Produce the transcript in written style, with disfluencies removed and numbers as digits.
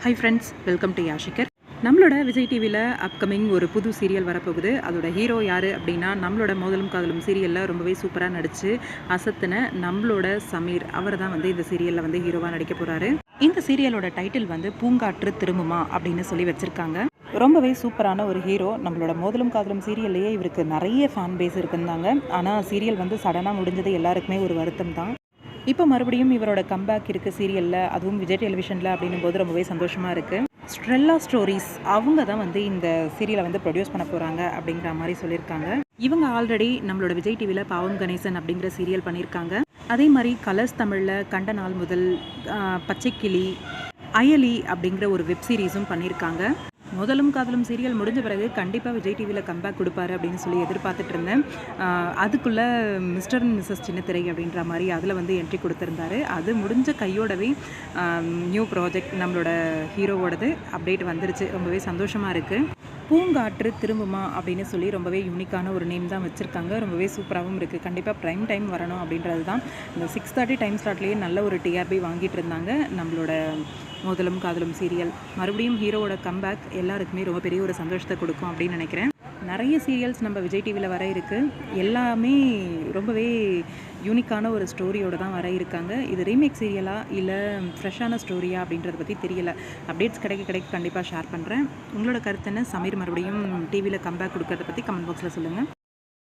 High friends, welcome to யாஷிகர். நம்மளோட விஜய் டிவியில் அப்கமிங் ஒரு புது சீரியல் வரப்போகுது. அதோட ஹீரோ யார் அப்படின்னா, நம்மளோட மோதலும் காதலும் சீரியலில் ரொம்பவே சூப்பராக நடித்து அசத்தின நம்மளோட சமீர். அவர் தான் இந்த சீரியலில் ஹீரோவாக நடிக்க போகிறாரு. இந்த சீரியலோட டைட்டில் பூங்காற்று திரும்புமா அப்படின்னு சொல்லி வச்சுருக்காங்க. ரொம்பவே சூப்பரான ஒரு ஹீரோ. நம்மளோட மோதலும் காதலும் சீரியல்லையே இவருக்கு நிறைய ஃபேன் பேஸ் இருக்குந்தாங்க. ஆனால் சீரியல் சடனாக முடிஞ்சது எல்லாருக்குமே ஒரு வருத்தம் தான். இப்போ மறுபடியும் இவரோட கம்பேக் இருக்குது சீரியலில், அதுவும் விஜய் டெலிவிஷனில் அப்படின்னும் போது ரொம்பவே சந்தோஷமாக இருக்குது. ஸ்ட்ரெல்லா ஸ்டோரிஸ் அவங்க தான் இந்த சீரியலை ப்ரொடியூஸ் பண்ண போகிறாங்க அப்படிங்கிற மாதிரி சொல்லியிருக்காங்க. இவங்க ஆல்ரெடி நம்மளோட விஜய் டிவியில் பாவம் கணேசன் அப்படிங்கிற சீரியல் பண்ணியிருக்காங்க. அதே மாதிரி கலர்ஸ் தமிழில் கண்ட நாள் முதல், பச்சைக்கிளி, அயலி அப்படிங்கிற ஒரு வெப் சீரிஸும் பண்ணியிருக்காங்க. மோதலும் காதலும் சீரியல் முடிஞ்ச பிறகு கண்டிப்பாக விஜய் டிவியில் கம்பேக் கொடுப்பாரு அப்படின்னு சொல்லி எதிர்பார்த்துட்டு இருந்தேன். அதுக்குள்ளே மிஸ்டர் அண்ட் மிஸ்ஸஸ் சின்னத்திரை அப்படின்ற மாதிரி அதில் என்ட்ரி கொடுத்துருந்தாரு. அது முடிஞ்ச கையோடவே நியூ ப்ராஜெக்ட் நம்மளோட ஹீரோவோடது அப்டேட் வந்துருச்சு. ரொம்பவே சந்தோஷமாக இருக்குது. பூங்காற்று திரும்புமா அப்படின்னு சொல்லி ரொம்பவே யூனிக்கான ஒரு நேம் தான் வச்சுருக்காங்க. ரொம்பவே சூப்பராகவும் இருக்குது. கண்டிப்பாக ப்ரைம் டைம் வரணும் அப்படின்றது தான். இந்த 6:30 டைம் ஸ்லாட்லேயே நல்ல ஒரு டிஆர்பி வாங்கிட்டு இருந்தாங்க நம்மளோட மோதலும் காதலும் சீரியல். மறுபடியும் ஹீரோவோட கம்பேக் எல்லாருக்குமே ரொம்ப பெரிய ஒரு சந்தோஷத்தை கொடுக்கும் அப்படின்னு நினைக்கிறேன். நிறைய சீரியல்ஸ் நம்ம விஜய் டிவியில் வர இருக்குது. எல்லாமே ரொம்பவே யூனிக்கான ஒரு ஸ்டோரியோடு தான் வர இருக்காங்க. இது ரீமேக் சீரியலா இல்லை ஃப்ரெஷ்ஷான ஸ்டோரியா அப்படின்றத பற்றி தெரியல. அப்டேட்ஸ் கிடைக்க கண்டிப்பாக ஷேர் பண்ணுறேன். உங்களோட கருத்து என்ன? சமீர் மறுபடியும் டிவியில் கம்பேக் கொடுக்கறத பற்றி கமெண்ட் பாக்ஸில் சொல்லுங்கள்.